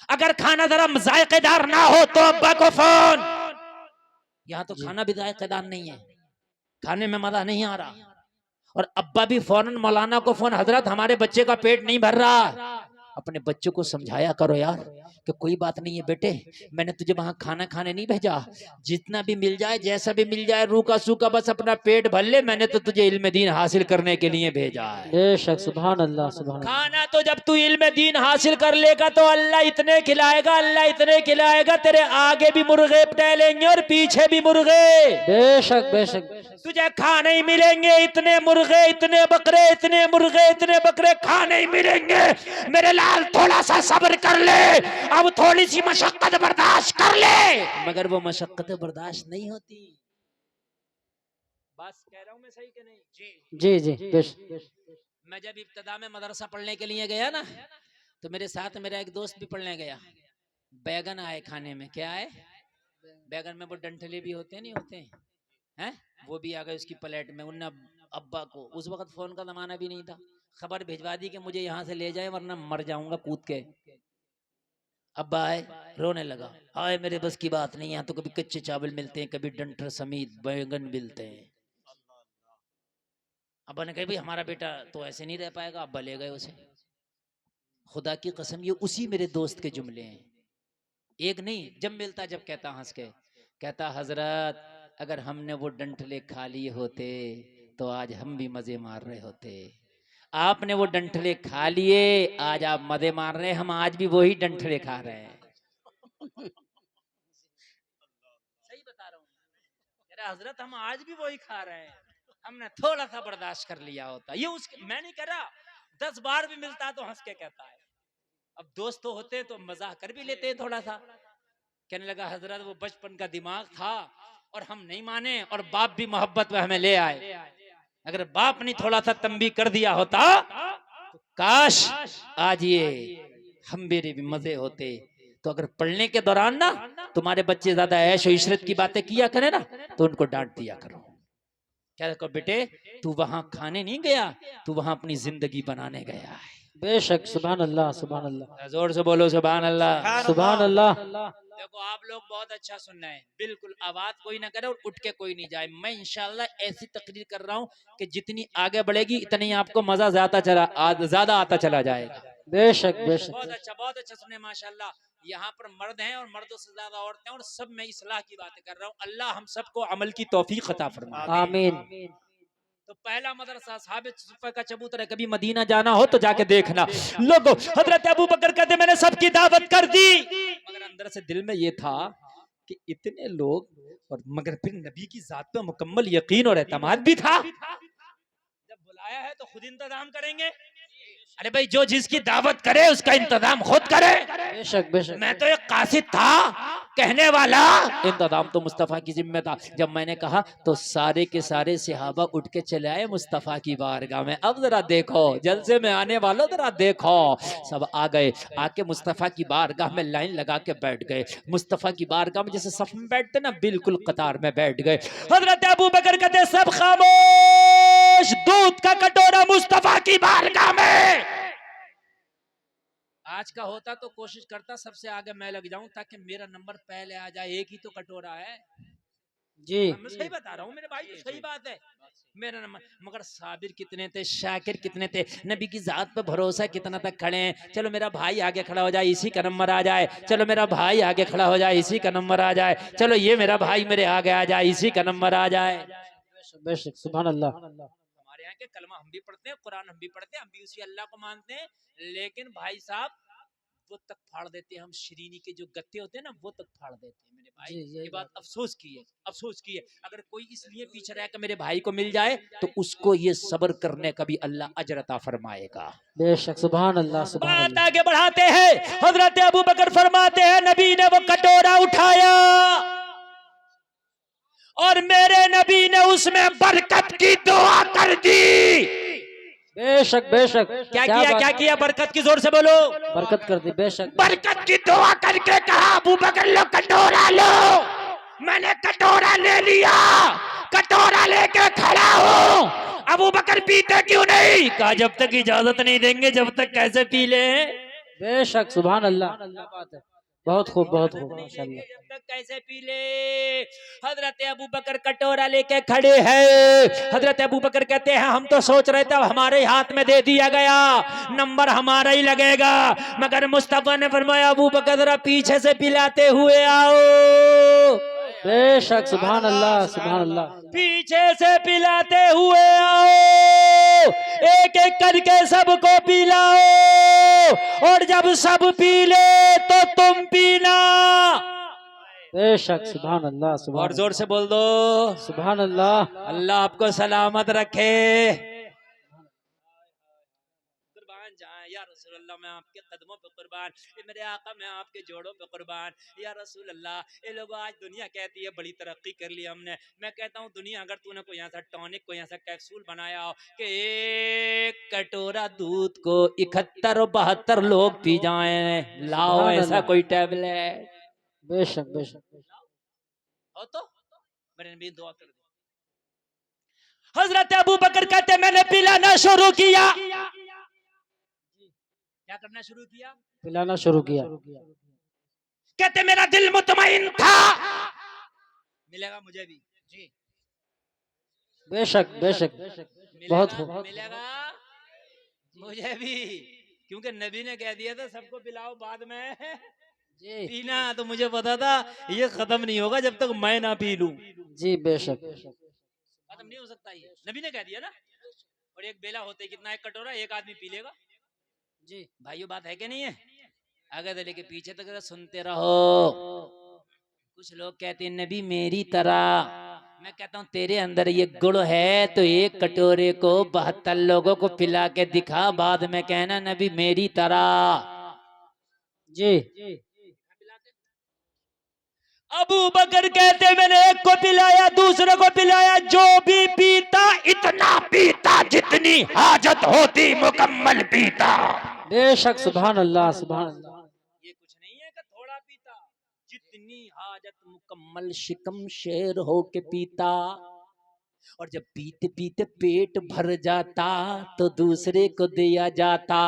अगर खाना जरा जायकेदार ना हो तो अब्बा को फोन। यहाँ तो खाना भी जायकेदार नहीं है, खाने में मजा नहीं आ रहा। और अब्बा भी फौरन मौलाना को फोन, हजरत हमारे बच्चे का पेट नहीं भर रहा। अपने बच्चों को समझाया करो यार कि कोई बात नहीं है बेटे, मैंने तुझे वहां खाना खाने नहीं भेजा, जितना भी मिल जाए जैसा भी मिल जाए रूखा सूखा बस अपना पेट भर ले, मैंने तो तुझे इल्म दीन हासिल करने के लिए भेजा है। बेशक सुभान अल्लाह सुभान अल्लाह। खाना तो जब तू इल्म दीन हासिल कर लेगा तो अल्लाह इतने खिलाएगा, अल्लाह इतने खिलाएगा, तेरे आगे भी मुर्गे टहलेंगे और पीछे भी मुर्गे। बेशक बेशक तुझे खाने ही मिलेंगे, इतने मुर्गे इतने बकरे, इतने मुर्गे इतने बकरे खाने ही मिलेंगे। मेरे लाल थोड़ा सा सब्र कर ले, अब थोड़ी सी मशक्कत बर्दाश्त कर ले, मगर वो मशक्कत बर्दाश्त नहीं होती। बस कह रहा हूं मैं सही कि नहीं? जी जी बेशक। मैं जब इब्तदा में मदरसा पढ़ने के लिए गया ना, तो मेरे साथ मेरा एक दोस्त भी पढ़ने गया। बैगन आए खाने में, क्या आए? बैगन में वो डंठले भी होते नहीं होते हैं, वो भी आ गए उसकी प्लेट में। उन्ने अब्बा को, उस वक्त फोन का जमाना भी नहीं था, खबर भिजवा दी कि मुझे यहाँ से ले जाए वरना मर जाऊंगा कूद के। अब्बा आए, रोने लगा, आए मेरे बस की बात नहीं है, तो कभी कच्चे चावल मिलते हैं, कभी डंठल समेत बैगन मिलते हैं। अब्बा ने कहा भाई हमारा बेटा तो ऐसे नहीं रह पाएगा, अब्बा ले गए उसे। खुदा की कसम ये उसी मेरे दोस्त के जुमले हैं, एक नहीं, जब मिलता जब कहता हंस के, कहता हजरत अगर हमने वो डंठले खा लिए होते तो आज हम भी मजे मार रहे होते। आपने वो डंठले खा लिए, आज आप मजे मार रहे हैं, हम आज भी वही डंठले खा रहे हैं। सही बता रहा हूँ, हजरत हम आज भी वही खा रहे हैं, हमने थोड़ा सा बर्दाश्त कर लिया होता। ये उसके, मैं नहीं कह रहा, 10 बार भी मिलता तो हंस के कहता है। अब दोस्त तो होते तो मजाक कर भी लेते हैं थोड़ा सा। कहने लगा हजरत वो बचपन का दिमाग था और हम नहीं माने, और बाप भी मोहब्बत में हमें ले आए। अगर बाप ने थोड़ा सा तंबी कर दिया होता तो काश आज ये हम मेरे भी मजे होते। तो अगर पढ़ने के दौरान ना तुम्हारे बच्चे ज्यादा ऐश और इशरत की बातें किया करे ना, तो उनको डांट दिया करो, क्या कहो बेटे तू वहां खाने नहीं गया, तू वहां अपनी जिंदगी बनाने गया है। बेशक सुभान अल्लाह सुभान अल्लाह। जोर से बोलो सुभान अल्लाह। सुभान अल्लाह। देखो आप लोग बहुत अच्छा सुन रहे हैं, बिल्कुल आवाज कोई ना करे और उठ के कोई नहीं जाए। मैं इंशाल्लाह ऐसी तकरीर कर रहा हूँ कि जितनी आगे बढ़ेगी इतनी आपको मजा ज्यादा आता चला जाएगा। बेशक बेशक। बहुत अच्छा सुने माशाल्लाह। यहाँ पर मर्द हैं और मर्दों से ज्यादा औरतें, और सब मैं इस्लाह की बातें कर रहा हूँ। अल्लाह हम सबको अमल की तौफीक अता फरमाए, आमीन। तो पहला मदरसा साबित सुफ़ा का चबूतरा है, कभी मदीना जाना हो तो जाके देखना। लोगों हजरत अबू बकर कहते मैंने सबकी दावत कर दी, मगर अंदर से दिल में ये था कि इतने लोग, और मगर फिर नबी की जात पे मुकम्मल यकीन और एतमाद भी था। जब बुलाया है तो खुद इंतजाम करेंगे। अरे भाई जो जिसकी दावत करे उसका इंतजाम खुद करे। बेशक बेशक। मैं तो एक कासिद था, कहने वाला, इंतजाम तो मुस्तफा की जिम्मे था। जब मैंने कहा तो सारे के सारे सहाबा उठ के चले आए मुस्तफा की बारगाह में। अब जरा देखो जलसे में आने वालों, जरा देखो, सब आ गए, आके मुस्तफा की बारगाह में लाइन लगा के बैठ गए। मुस्तफा की बारगाह में जैसे सफ में बैठते ना, बिल्कुल कतार में बैठ गए। हजरत अबू बकर कहते सब खामोश, दूध का कटोरा मुस्तफा की बारगाह में। आज का होता तो कोशिश करता सबसे आगे मैं लग जाऊं ताकि मेरा नंबर पहले आ जाए, एक ही तो कटोरा है जी। मैं सही बता रहा हूँ मेरे भाई, तो सही बात है मेरा नंबर। मगर साबिर कितने थे, शाकिर कितने थे, नबी की जात पे भरोसा कितना तक खड़े हैं। चलो मेरा भाई आगे खड़ा हो जाए इसी का नंबर आ जाए, चलो मेरा भाई आगे खड़ा हो जाए इसी का नंबर आ जाए, चलो ये मेरा भाई मेरे आगे आ जाए इसी का नंबर आ जाए। बेशक सुभान अल्लाह। हमारे यहाँ के कलमा हम भी पढ़ते हैं, कुरान हम भी पढ़ते हैं, हम भी उसी अल्लाह को मानते हैं, लेकिन भाई साहब वो तक फाड़ देते हैं, हम श्रीनी के जो गत्ते होते हैं ना वो तक फाड़ देते हैं मेरे भाई। ये बात अफसोस की है, अफसोस की है। अगर कोई इसलिए पीछे रह कर मेरे भाई को मिल जाए तो उसको ये सब्र करने का भी अल्लाह अजर अता फरमाएगा। बेशक सुभान अल्लाह सुभान बात अल्लाह। आगे बढ़ाते हैं, हजरत अबू बकर फरमाते हैं नबी ने वो कटोरा उठाया और मेरे नबी ने उसमें बरकत की दुआ कर दी। बेशक बेशक। क्या किया बरकत की, जोर से बोलो। बरकत कर दी। बेशक बरकत की दुआ करके कहा अबू बकर लो कटोरा लो। मैंने कटोरा ले लिया, कटोरा लेके खड़ा हूँ। अबू बकर पीते क्यों नहीं? कहा जब तक इजाजत नहीं देंगे जब तक कैसे पी ले। बेशक सुभान अल्लाह। क्या बात है, बहुत खूब बहुत आदत खूब नहीं माशाल्लाह। देंगे जब तक कैसे पी ले। हजरत अबू बकर कटोरा लेके खड़े हैं। हजरत अबू बकर कहते हैं हम तो सोच रहे थे हमारे हाथ में दे दिया गया, नंबर हमारा ही लगेगा, मगर मुस्तफा ने फरमाया अबू बकर जरा पीछे से पिलाते हुए आओ। बेशक सुभान अल्लाह सुभान अल्लाह। पीछे से पिलाते हुए आओ, एक एक करके सबको पिलाओ, और जब सब पी ले तो तुम पीना। बेशक सुभान अल्लाह सुभान और जोर से बोल दो सुभान अल्लाह। अल्लाह आपको सलामत रखे। कुर्बान जाए या रसूल अल्लाह, मैं आपके कदमों पे कुर्बान, ये मेरे आका मैं आपके जोड़ों पे कुर्बान या रसूल अल्लाह। ये लोग आज दुनिया कहती है बड़ी तरक्की कर ली हमने, मैं कहता हूँ दुनिया अगर तूने कोई यहाँ सा टॉनिक कोई यहाँ सा कैप्सूल बनाया हो कि एक कटोरा दूध को 71-72 लोग पी जाएं, लाओ सुभान ऐसा अल्लाह। कोई टैबलेट बेशक बेशक। हो तो मेरे नबी दुआ कर दी। हजरत अबू बकर कहते मैंने पिलाना शुरू किया। क्या करना शुरू किया? पिलाना शुरू किया। कहते मेरा दिल मुतमईन था, मिलेगा मुझे भी जी, बेशक बेशक बहुत खूब। मिलेगा मुझे भी, क्योंकि नबी ने कह दिया था सबको पिलाओ बाद में जी पीना, तो मुझे पता था ये खत्म नहीं होगा जब तक मैं ना पी लूं। जी बेशक। खत्म नहीं हो सकता, ये नबी ने कह दिया ना। और एक बेला होते कितना, एक कटोरा एक आदमी पी लेगा जी। भाइयों बात है कि नहीं है? आगे से लेके पीछे तक सुनते रहो। कुछ लोग कहते हैं नबी मेरी तरह, मैं कहता हूँ तेरे अंदर ये गुण है तो एक कटोरे को 72 लोगों को पिला के दिखा, बाद में कहना नबी मेरी तरह जी अबू बकर कहते मैंने एक को पिलाया, दूसरे को पिलाया, जो भी पीता इतना पीता जितनी हाजत होती मुकम्मल पीता। बेशक सुभान अल्लाह सुभान अल्लाह। ये कुछ नहीं है कि थोड़ा पीता, जितनी हाजत मुकम्मल शिकम शेर हो के पीता। और जब पीते पीते पेट भर जाता तो दूसरे को दिया जाता,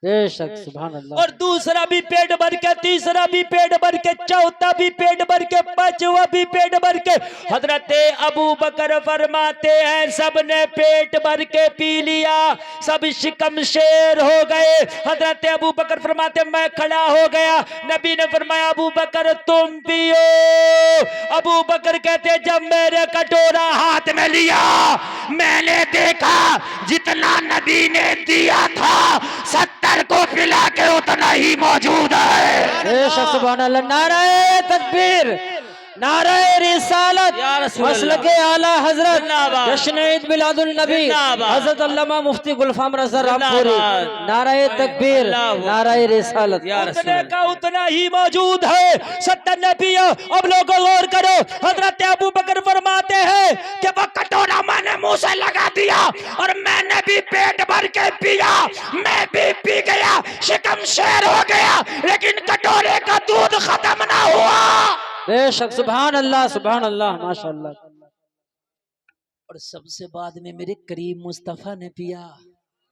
बेशक सुभान अल्लाह। और दूसरा भी पेट भर के, तीसरा भी पेट भर के, चौथा भी पेट भर के, पांचवा भी पेट भर के। हजरत अबू बकर फरमाते हैं सबने पेट भर के पी लिया, सब शिकम शेर हो गए। हजरत अबू बकर फरमाते मैं खड़ा हो गया, नबी ने फरमाया अबू बकर तुम पियो। अबू बकर कहते जब मेरे कटोरा हाथ में लिया मैंने देखा जितना नबी ने दिया था 70 को पिला के उतना ही मौजूद है। बेशक सुभान अल्लाह। नारे तकबीर, नारे रिसालत, मसलके आला हजरत, जश्न ईद मिलादुल नबी हजरत अल्लामा मुफ्ती गुलफाम रज़ा रामपुरी। नारे तकबीर, नारे रिसालत। उतने का उतना ही मौजूद है। 70 ने पिया। अब लोगों गौर करो, हजरत अबू बकर फरमाते हैं कि वो कटोरा मैंने मुंह से लगा दिया और मैंने भी पेट भर के पिया, मैं भी पी गया, शिकम शेर हो गया, लेकिन कटोरे का दूध खत्म ना हुआ। बेशक सुभान अल्लाह सुभान अल्लाह माशाअल्लाह। और सबसे बाद में मेरे करीम मुस्तफा ने पिया।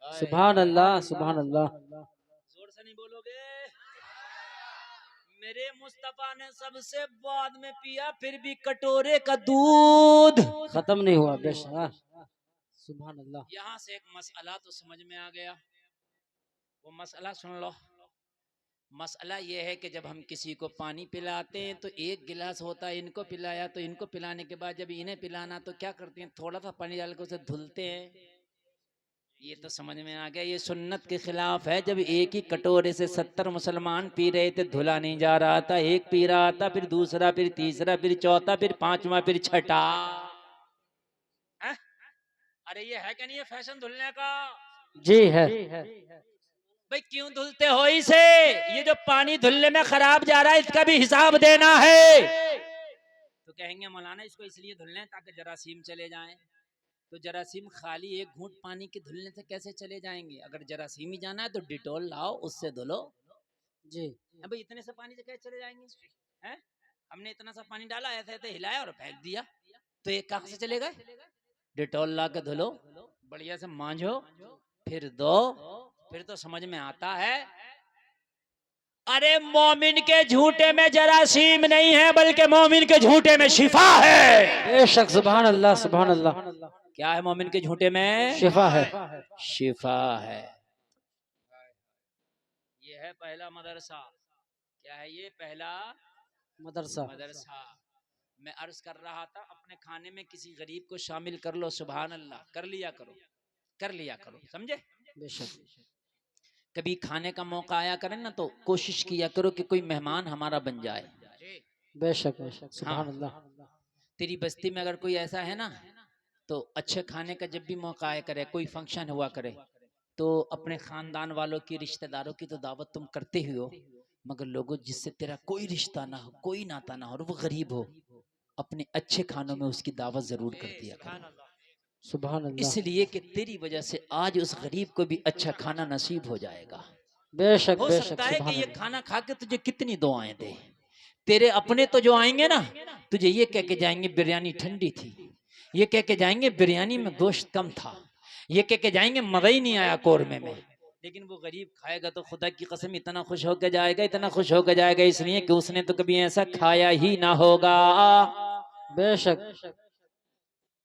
सुभान अल्लाह सुभान अल्लाह। जोर से नहीं बोलोगे? मेरे मुस्तफा ने सबसे बाद में पिया, फिर भी कटोरे का दूध खत्म नहीं हुआ। बेशक सुभान अल्लाह। यहाँ से एक मसला तो समझ में आ गया, वो मसला सुन लो। मसला ये है कि जब हम किसी को पानी पिलाते हैं तो एक गिलास होता है, इनको पिलाया तो इनको पिलाने के बाद जब इन्हें पिलाना तो क्या करते हैं, थोड़ा सा पानी डाल के उसे धुलते हैं। ये तो समझ में आ गया, ये सुन्नत के खिलाफ है। जब एक ही कटोरे से 70 मुसलमान पी रहे थे, धुला नहीं जा रहा था, एक पी रहा था, फिर दूसरा, फिर तीसरा, फिर चौथा, फिर पांचवा, फिर छठा। अरे ये है क्या नहीं, ये फैशन धुलने का? जी है। भाई क्यों धुलते हो इसे? ये जो पानी धुलने में खराब जा रहा है इसका भी हिसाब देना है। तो कहेंगे मौलाना इसको इसलिए धुलने हैं ताकि जरासीम चले जाएं। तो जरासीम खाली एक घूंट पानी के धुलने से कैसे चले जाएंगे? अगर जरासीम ही जाना है तो डिटॉल लाओ, उससे धुलो जी। भाई इतने से पानी से कैसे चले जाएंगे? हैं? हमने इतना सा पानी डाला, ऐसे ऐसे हिलाया और फेंक दिया, तो एक कहां से चले गए? डिटॉल ला के धुलो, बढ़िया से मांझो, फिर दो, फिर तो समझ में आता है। अरे मोमिन के झूठे में जरासीम नहीं है, बल्कि मोमिन के झूठे में शिफा है। बेशक, सुभान अल्लाह, सुभान अल्लाह। क्या है मोमिन के झूठे में? शिफा है। शिफा है। ये है पहला मदरसा। क्या है ये? पहला मदरसा। मदरसा। मैं अर्ज कर रहा था, अपने खाने में किसी गरीब को शामिल कर लो, सुभान अल्लाह, कर लिया करो, कर लिया करो, समझे? बेशक, कभी खाने का मौका आया करे ना, तो कोशिश किया करो कि कोई मेहमान हमारा बन जाए। बेशक, बेशक, हाँ, सुभान अल्लाह। तेरी बस्ती में अगर कोई ऐसा है ना, तो अच्छे खाने का जब भी मौका आया करे, कोई फंक्शन हुआ करे, तो अपने खानदान वालों की, रिश्तेदारों की तो दावत तुम करते ही हो, मगर लोगों जिससे तेरा कोई रिश्ता ना हो, कोई नाता ना हो, और वो गरीब हो, अपने अच्छे खानों में उसकी दावत जरूर कर दिया करो। सुभान अल्लाह। इसलिए कि तेरी वजह से आज उस गरीब को भी अच्छा खाना नसीब हो जाएगा। बेशक, हो बेशक, सकता है कि सुभान ये अल्लाह। खाना खा के तुझे कितनी दुआएं दे। तेरे अपने तो जो आएंगे ना, तुझे ये कह के जाएंगे बिरयानी ठंडी थी, ये कह के जाएंगे बिरयानी में गोश्त कम था, ये कह के जाएंगे मजा ही नहीं आया कोरमे में। लेकिन वो गरीब खाएगा तो खुदा की कसम इतना खुश होकर जाएगा, इतना खुश होकर जाएगा, इसलिए कि उसने तो कभी ऐसा खाया ही ना होगा। बेशक,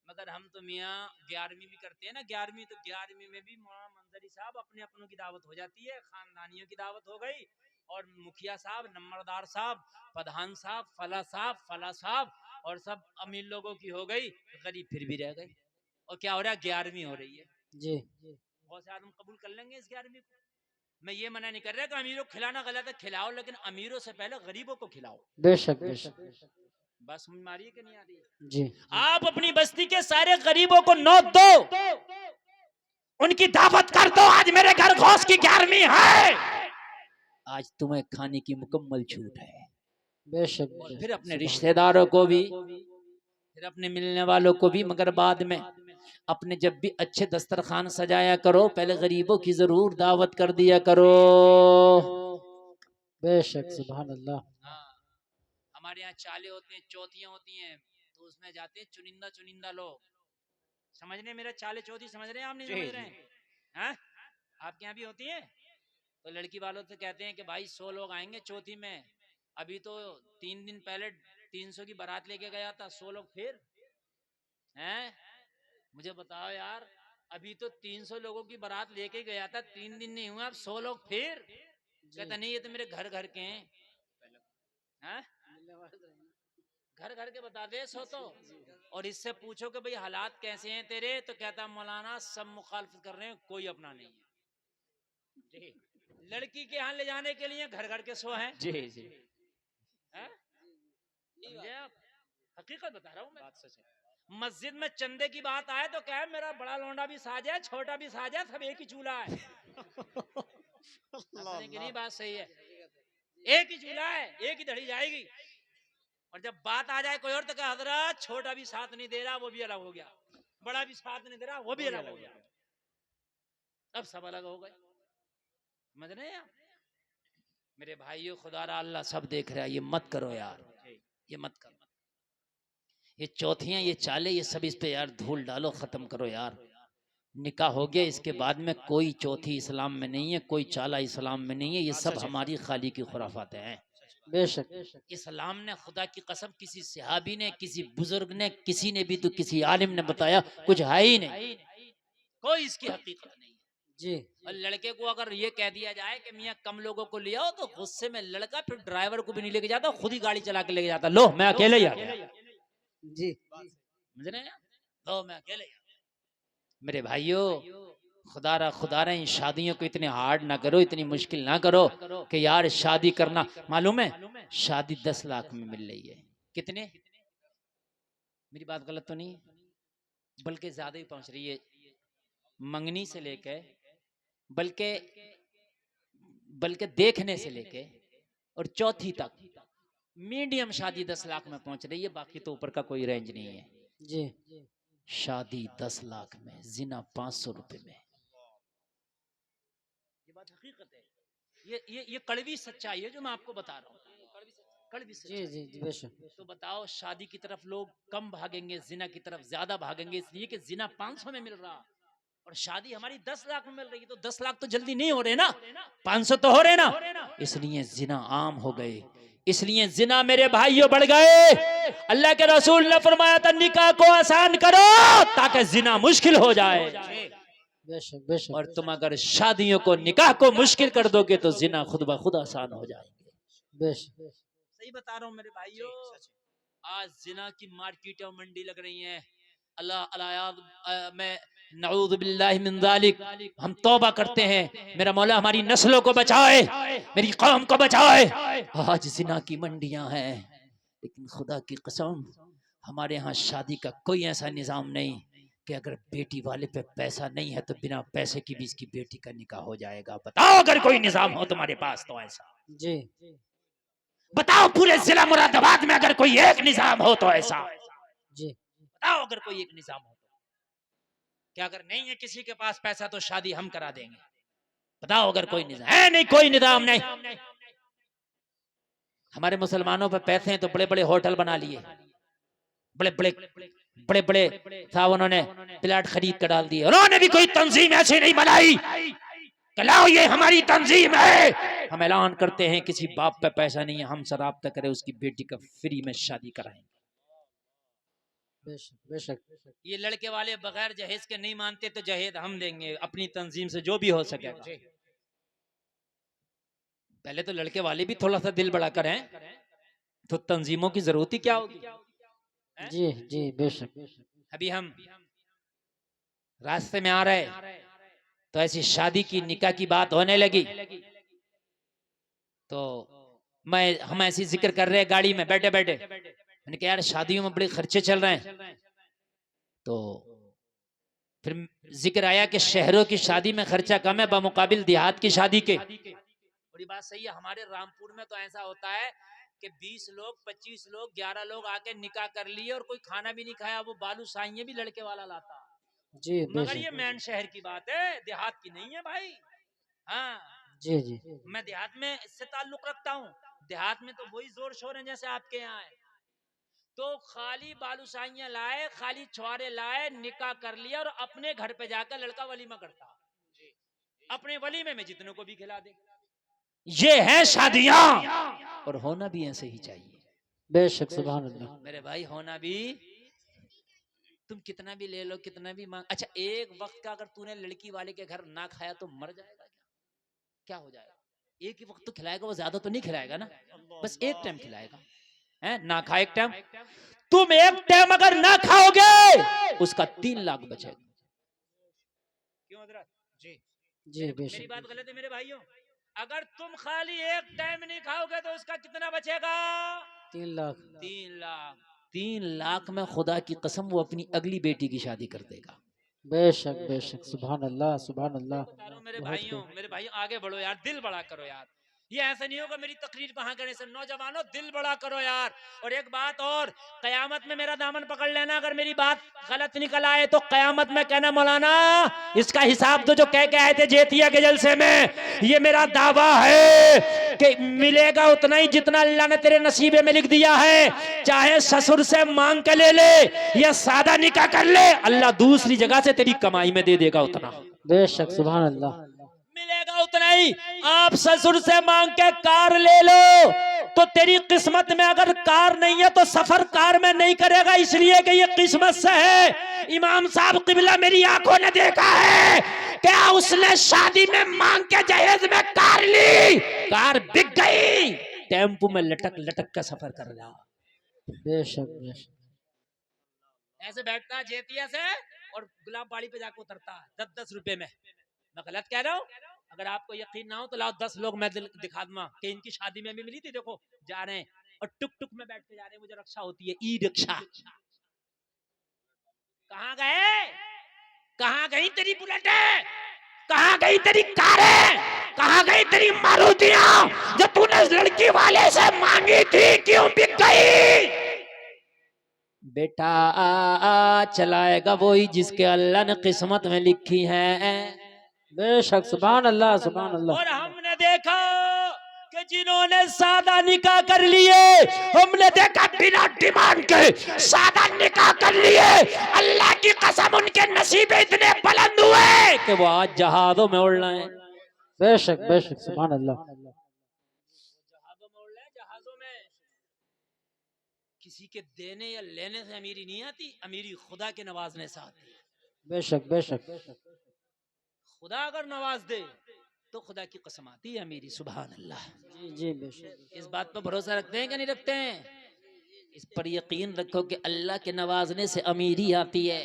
मगर हम तो मियाँ 11वीं भी करते हैं ना, 11वीं, तो 11वीं में भी मौलाना मंजरी साहब अपने अपनों की दावत हो जाती है, खानदानियों की दावत हो गई, और मुखिया साहब, नंबरदार साहब, प्रधान साहब, फला साहब, और सब अमीर लोगों की हो गई, गरीब फिर भी रह गए। और क्या हो रहा है? 11वीं हो रही है। जी। बहुत से आदमी कबूल कर लेंगे इस 11वीं को। मैं ये मना नहीं कर रहा कि अमीरों को खिलाना गलत है, खिलाओ, लेकिन अमीरों से पहले गरीबों को खिलाओ। बेशक, बेशक। बस समझ मारी है कि नहीं आ रही है? जी। आप अपनी बस्ती के सारे गरीबों को नोट दो, उनकी दावत कर दो, आज मेरे घर घोष की 11वीं है, आज तुम्हें खाने की मुकम्मल छूट है। बेशक, और बेशक, फिर अपने सुभान रिश्तेदारों को भी, फिर अपने मिलने वालों को भी, मगर बाद में अपने जब भी अच्छे दस्तरखान सजाया करो, पहले गरीबों की जरूर दावत कर दिया करो। बेशक, सुभान अल्लाह। हाँ, हमारे यहाँ चाले होते हैं, चौथियां होती हैं, तो उसमें जाते हैं चुनिंदा चुनिंदा लोग। समझ रहे हैं मेरा? चाले चौथी समझ रहे हैं? आप नहीं समझ रहे हैं? हाँ? आपके यहाँ भी होती है? तो लड़की वालों से कहते हैं कि भाई 100 लोग आएंगे चौथी में, अभी तो 3 दिन पहले 300 की बारात लेके गया था, 100 लोग फिर हैं? मुझे बताओ यार, अभी तो 300 लोगों की बारात लेके गया था, 3 दिन नहीं हुआ, अब 100 लोग फिर? कहता नहीं, ये तो मेरे घर घर के हैं। हैं? घर घर के बता दे 100 तो। और इससे पूछो कि भाई हालात कैसे हैं तेरे, तो कहता मौलाना सब मुखालफत कर रहे हैं, कोई अपना नहीं है जी। लड़की के यहाँ ले जाने के लिए घर घर के 100 हैं जी जी। हैं? समझे आप? हकीकत बता रहा हूँ मैं। बात सच है। मस्जिद में चंदे की बात आए तो क्या है, मेरा बड़ा लौंडा भी साज है, छोटा भी साज है, सब एक ही चूल्हा है। अपने की नहीं बात सही है? एक ही चूल्हा है, एक ही दड़ी जाएगी। और जब बात आ जाए कोई और, तो क्या हजरत छोटा भी साथ नहीं दे रहा, वो भी अलग हो गया, बड़ा भी साथ नहीं दे रहा, वो भी अलग हो गया, अब सब अलग हो गए। समझ रहे हैं आप? मेरे भाइयों, खुदारा अल्लाह सब देख रहा है, ये मत करो यार, ये मत करो। ये चौथियां, ये चाले, ये सब इस पे यार धूल डालो, खत्म करो यार। निकाह हो गया, इसके बाद में कोई चौथी इस्लाम में नहीं है, कोई चाला इस्लाम में नहीं है, ये सब हमारी खाली की खुराफात हैं। बेशक। इस्लाम ने, खुदा की कसम, किसी सहाबी ने, किसी बुजुर्ग ने, किसी ने भी तो किसी आलिम ने बताया कुछ है ही नहीं, कोई इसकी हकीकत नहीं। जी। और लड़के को अगर ये कह दिया जाए कि मियाँ कम लोगों को ले आओ, तो गुस्से में लड़का फिर ड्राइवर को भी नहीं लेके जाता, खुद ही गाड़ी चला के लेके जाता, लो मैं अकेले ही आ गया। जी। समझ रहे हैं? लो मैं अकेले ही आ गया। मेरे भाइयों, खुदारा इन शादियों को इतने हार्ड ना करो, इतनी मुश्किल ना करो कि यार शादी करना, मालूम है शादी 10 लाख में मिल रही है। कितने? मेरी बात गलत तो नहीं? बल्कि ज्यादा ही पहुंच रही है, मंगनी से लेके, बल्कि बल्कि देखने से लेके और चौथी तक मीडियम शादी 10 लाख में पहुंच रही है, बाकी तो ऊपर का कोई रेंज नहीं है जी। शादी 10 लाख में, जिना 500 रुपए में। ये बात हकीकत है, ये कड़वी सच्चाई है जो मैं आपको बता रहा हूँ, कड़वी जी। सच्चाई। जी, जी, बेशक। तो बताओ, शादी की तरफ लोग कम भागेंगे, जिना की तरफ ज्यादा भागेंगे, इसलिए कि जिना 500 में मिल रहा और शादी हमारी 10 लाख में मिल रही है, तो 10 लाख तो जल्दी नहीं हो रहे ना, 500 तो हो रहे ना, इसलिए जिना आम हो गए, इसलिए जिना मेरे भाइयों बढ़ गए। अल्लाह के रसूल ने फरमाया था निकाह को आसान करो ताकि जिना मुश्किल हो जाए। बेशक बेशक और तुम अगर शादियों को निकाह को मुश्किल कर दोगे तो जिना खुद ब खुद आसान हो जाएंगे। बेशक सही बता रहा हूँ मेरे भाइयों, आज जिना की मार्केट और मंडी लग रही है। अल्लाह अल्लाह मैं नऊज़ बिल्लाहि मिन ज़ालिक, हम तौबा करते हैं, मेरा मौला हमारी नस्लों को बचाए, मेरी कौम को बचाए। आज जिना की मंडियां हैं, लेकिन खुदा की कसम हमारे यहाँ शादी का कोई ऐसा निज़ाम नहीं कि अगर बेटी वाले पे पैसा नहीं है तो बिना पैसे की भी इसकी बेटी का निकाह हो जाएगा। बताओ अगर कोई निज़ाम हो तुम्हारे पास तो ऐसा, जी बताओ पूरे जिला मुरादाबाद में अगर कोई एक निज़ाम हो तो ऐसा, जी बताओ अगर कोई एक निज़ाम हो तो। क्या अगर नहीं है किसी के पास पैसा तो शादी हम करा देंगे, बताओ अगर कोई निज़ाम है? नहीं, कोई निज़ाम नहीं। हमारे मुसलमानों पे पैसे हैं तो बड़े बड़े होटल बना लिए, बड़े बड़े बड़े बड़े साहब उन्होंने प्लाट खरीद कर डाल दिए। उन्होंने भी कोई तंजीम ऐसी नहीं बनाई कि लाओ ये हमारी तंजीम है। हम ऐलान करते हैं किसी बाप पे पैसा नहीं है, हम से राब्ता करे उसकी बेटी का फ्री में शादी कराएंगे। बेशक बेशक ये लड़के वाले बगैर जहेज के नहीं मानते तो जहेज हम देंगे अपनी तंजीम से जो भी हो सकेगा। पहले तो लड़के वाले भी थोड़ा सा दिल बड़ा करें तो तंजीमों की जरूरत ही क्या होगी। जी जी बेशक अभी हम रास्ते में आ रहे तो ऐसी शादी की निकाह की बात होने लगी, तो हम ऐसी जिक्र कर रहे गाड़ी में बैठे बैठे, मैंने कहा यार शादियों में बड़े खर्चे चल रहे हैं। तो फिर जिक्र आया कि शहरों की शादी में खर्चा कम है बमुकाबिल देहात की शादी के। बड़ी बात सही है। हमारे रामपुर में तो ऐसा होता है कि 20 लोग 25 लोग 11 लोग आके निकाह कर लिए और कोई खाना भी नहीं खाया, वो बालू साइयां भी लड़के वाला लाता। जी मगर ये बेशक मैन शहर की बात है, देहात की नहीं है भाई। हाँ, जी जी मैं देहात में इससे ताल्लुक रखता हूँ। देहात में तो वही जोर शोर है जैसे आपके यहाँ है। तो खाली बालूसाइयां लाए, खाली छुआरे लाए, निकाह कर लिया और अपने घर पे जाकर लड़का वलीमा करता। अपने वलीमे में जितनों को भी खिला दे। ये है शादियां, और होना भी ऐसे ही चाहिए। बेशक सुभान अल्लाह। मेरे भाई होना भी, तुम कितना भी ले लो कितना भी मांग। अच्छा एक वक्त का अगर तूने लड़की वाले के घर ना खाया तो मर जाएगा क्या? क्या हो जाएगा? एक ही वक्त तो खिलाएगा, वो ज्यादा तो नहीं खिलाएगा ना, बस एक टाइम खिलाएगा है ना। खा एक टाइम, तुम एक टाइम अगर ना खाओगे उसका 3 लाख बचेगा। क्यों हजरत? जी जी मेरी बेशक बात गलत है मेरे भाइयों? अगर तुम खाली एक टाइम नहीं खाओगे तो उसका कितना बचेगा? 3 लाख 3 लाख। 3 लाख में खुदा की कसम वो अपनी अगली बेटी की शादी कर देगा। बेशक बेशक सुभान अल्लाह सुभान अल्लाह। बता रहा हूं मेरे भाइयों आगे बढ़ो यार, दिल बड़ा करो यार। ये ऐसा नहीं होगा मेरी तकरीर कहाँ करने से। नौजवानों दिल बड़ा करो यार। और एक बात और, कयामत में मेरा दामन पकड़ लेना, अगर मेरी बात गलत निकल आए तो कयामत में कहना मौलाना इसका हिसाब तो जो कह के आए थे जेतिया के जलसे में, ये मेरा दावा है कि मिलेगा उतना ही जितना अल्लाह ने तेरे नसीबे में लिख दिया है। चाहे ससुर से मांग के ले ले या सादा निकाह कर ले, अल्लाह दूसरी जगह से तेरी कमाई में दे देगा उतना। बेशक सुभान अल्लाह। मिलेगा उतना ही। आप ससुर से मांग के कार ले लो तो तेरी किस्मत में अगर कार नहीं है तो सफर कार में नहीं करेगा, इसलिए कि ये किस्मत से है। इमाम साहब किबला मेरी आंखों ने देखा है, क्या उसने शादी में मांग के जहेज में कार ली, कार बिक गई, टेम्पो में लटक लटक का सफर कर रहा। बेशक बेशक ऐसे बैठता है जेतिया से और गुलाब बाड़ी पे जाकर उतरता है 10-10 रुपए में। मैं गलत कह रहा हूँ? अगर आपको यकीन ना हो तो लाओ 10 लोग मैं दिखा दूंगा कि इनकी शादी में भी मिली थी। देखो जा रहे हैं और टुक टुक में बैठ के जा रहे हैं, मुझे रक्षा होती है, ई रिक्शा। कहाँ गए? कहाँ गई तेरी बुलेटें? कहाँ गई तेरी कारें? कहाँ गई तेरी मारुतियां जो तूने लड़की वाले से मांगी थी, क्यों बिक गई? बेटा चलाएगा वही जिसके अल्लाह ने किस्मत में लिखी है। बेशक सुभान अल्लाह सुभान अल्लाह। और हमने देखा कि जिन्होंने सादा निकाह कर लिए, हमने देखा बिना डिमांड के सादा निकाह कर लिए, अल्लाह की कसम उनके नसीब इतने बुलंद हुए कि वो आज जहाजों में उड़ रहे हैं। बेशक बेशक, सुभान अल्लाह। जहाजों में उड़ रहे हैं, जहाजों में। किसी के देने या लेने से अमीरी नहीं आती, अमीरी खुदा के नवाजने से आती है। बेशक बेशक, खुदा अगर नवाज दे तो खुदा की कसम आती है अमीरी। सुभान अल्लाह। जी जी बेशक। इस बात पर भरोसा रखते हैं कि नहीं रखते हैं? इस पर यकीन रखो कि अल्लाह के नवाजने से अमीरी आती है।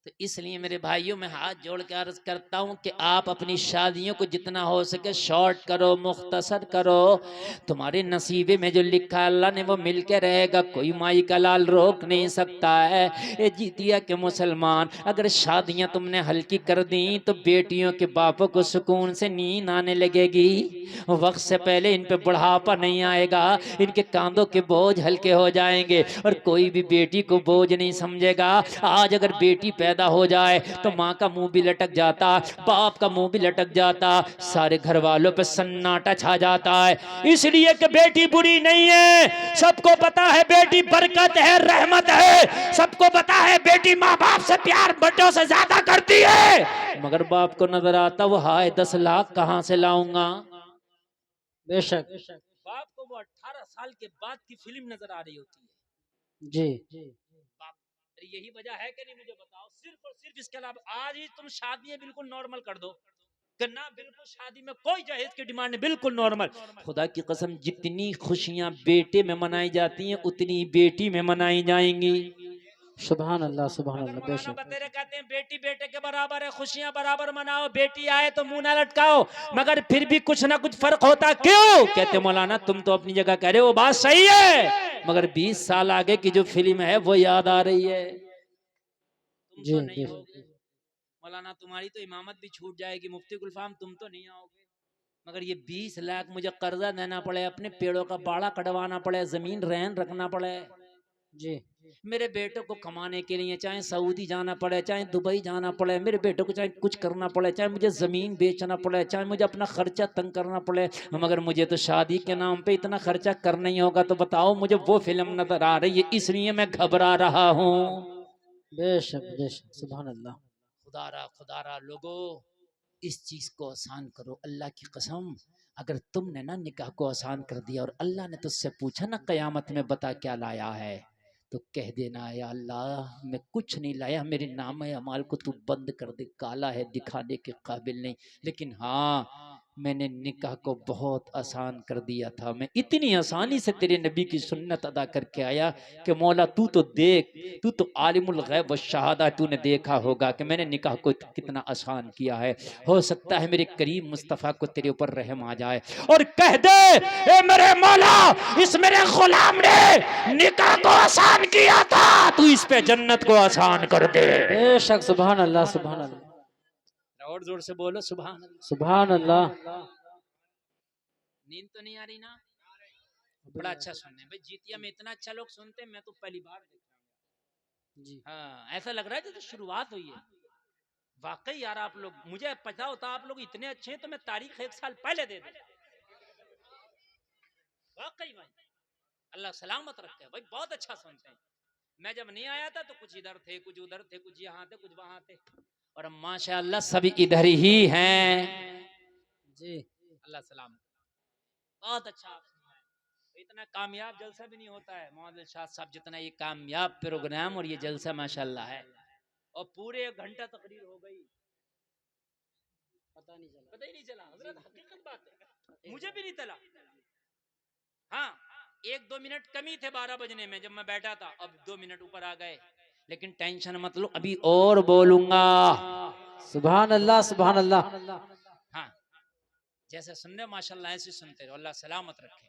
तो इसलिए मेरे भाइयों में हाथ जोड़ के अर्ज करता हूँ कि आप अपनी शादियों को जितना हो सके शॉर्ट करो, मुख्तसर करो। तुम्हारे नसीबे में जो लिखा अल्लाह ने वो मिल के रहेगा, कोई माई का लाल रोक नहीं सकता है। ये जीतिया के मुसलमान, अगर शादियां तुमने हल्की कर दी तो बेटियों के बापों को सुकून से नींद आने लगेगी। वक्त से पहले इन पे बुढ़ापा नहीं आएगा, इनके कांधों के बोझ हल्के हो जाएंगे और कोई भी बेटी को बोझ नहीं समझेगा। आज अगर बेटी पैदा हो जाए तो माँ का मुंह भी लटक जाता, बाप का मुंह भी लटक जाता, सारे घर वालों पे सन्नाटा छा जाता है। इसलिए कि बेटी बुरी नहीं है, सबको पता है बेटी बरकत है, रहमत है। सबको पता है बेटी माँ बाप से प्यार बच्चों से ज्यादा करती है, मगर बाप को नजर आता वो हाय 10 लाख कहाँ से लाऊंगा। बेशक बाप को वो 18 साल के बाद की फिल्म नजर आ रही होती है। जी। बाप, यही वजह है कि नहीं मुझे बताओ। सिर्फ और सिर्फ इसके अलावा आज ही तुम शादी बिल्कुल नॉर्मल कर दो कि ना, बिल्कुल शादी में कोई जहेज की डिमांड नहीं, बिल्कुल नॉर्मल। खुदा की कसम जितनी खुशियां बेटे में मनाई जाती हैं उतनी बेटी में मनाई जाएंगी। सुभान अल्लाह सुभान अगर अल्लाह। मौलाना बेशक बतेरे कहते हैं बेटी बेटे के बराबर है, खुशियां बराबर मनाओ, बेटी आए तो मुंह ना लटकाओ, मगर फिर भी कुछ ना कुछ फर्क होता क्यों? कहते मौलाना तुम तो अपनी जगह कह रहे हो, वो बात सही है, मगर 20 साल आगे की जो फिल्म है वो याद आ रही है। तुम जी तो नहीं बेशक। होगे मौलाना, तुम्हारी तो इमामत भी छूट जाएगी, मुफ्ती गुलफाम तुम तो नहीं आओगे, मगर ये 20 लाख मुझे कर्जा देना पड़े, अपने पेड़ों का बाड़ा कटवाना पड़े, जमीन रहन रखना पड़े, जी मेरे बेटों को कमाने के लिए चाहे सऊदी जाना पड़े, चाहे दुबई जाना पड़े, मेरे बेटों को चाहे कुछ करना पड़े, चाहे मुझे ज़मीन बेचना पड़े, चाहे मुझे अपना खर्चा तंग करना पड़े, मगर मुझे तो शादी के नाम पे इतना खर्चा करना ही होगा। तो बताओ मुझे वो फिल्म नजर आ रही है, इसलिए मैं घबरा रहा हूँ। बेशक बेशक, सुभान अल्लाह। खुदारा लोगो, इस चीज को आसान करो। अल्लाह की कसम, अगर तुमने ना निकाह को आसान कर दिया और अल्लाह ने तुझसे पूछा ना कयामत में बता क्या लाया है, तो कह देना या अल्लाह मैं कुछ नहीं लाया, मेरे नाम अमाल को तू बंद कर दे, काला है, दिखाने के काबिल नहीं। लेकिन हाँ, मैंने निकाह को बहुत आसान कर दिया था, मैं इतनी आसानी से तेरे नबी की सुन्नत अदा करके आया कि मौला तू तो देख, तू तो आलिमुल गैब व शहादा, तूने देखा होगा कि मैंने निकाह को कितना आसान किया है। हो सकता है मेरे करीम मुस्तफ़ा को तेरे ऊपर रहम आ जाए और कह दे ए मेरे मौला, इस मेरे गुलाम ने निकाह को आसान किया था, तू इस पे जन्नत को आसान कर दे। बेशक, सुभान अल्लाह सुभान अल्लाह और जोर से बोलो सुभान अल्लाह। सुभान अल्लाह। नींद तो नहीं आ रही ना? बड़ा अच्छा सुनने भाई, जीतिया में इतना अच्छा लोग सुनते हैं, मैं तो पहली बार देख रहा हूँ जी। हाँ, ऐसा लग रहा है जैसे शुरुआत हुई है। वाकई यार आप लोग, मुझे पता होता आप लोग इतने अच्छे हैं तो मैं तारीख 1 साल पहले दे देता। वाकई भाई अल्लाह सलामत रखे भाई, बहुत अच्छा सुनते हैं। मैं जब नहीं आया था तो कुछ इधर थे, कुछ उधर थे, कुछ यहाँ थे, कुछ वहां थे, और अब माशाअल्लाह सभी इधर ही हैं। जी अल्लाह सलामत, बहुत अच्छा। इतना कामयाब जलसा भी नहीं होता है मोहम्मद शाह साहब जितना ये कामयाब प्रोग्राम और ये जलसा माशाल्लाह है। और पूरे 1 घंटा तकरीर हो गई, पता ही नहीं चला हजरत, हकीकत बात है, मुझे भी नहीं चला। हाँ, 1-2 मिनट कमी थे 12 बजने में जब मैं बैठा था, अब 2 मिनट ऊपर आ गए, लेकिन टेंशन मत लो, अभी और बोलूंगा। सुभान अल्लाह सुभान अल्लाह। हाँ, जैसे सुनने माशाल्लाह ऐसे सुनते रहो, अल्लाह सलामत रखे।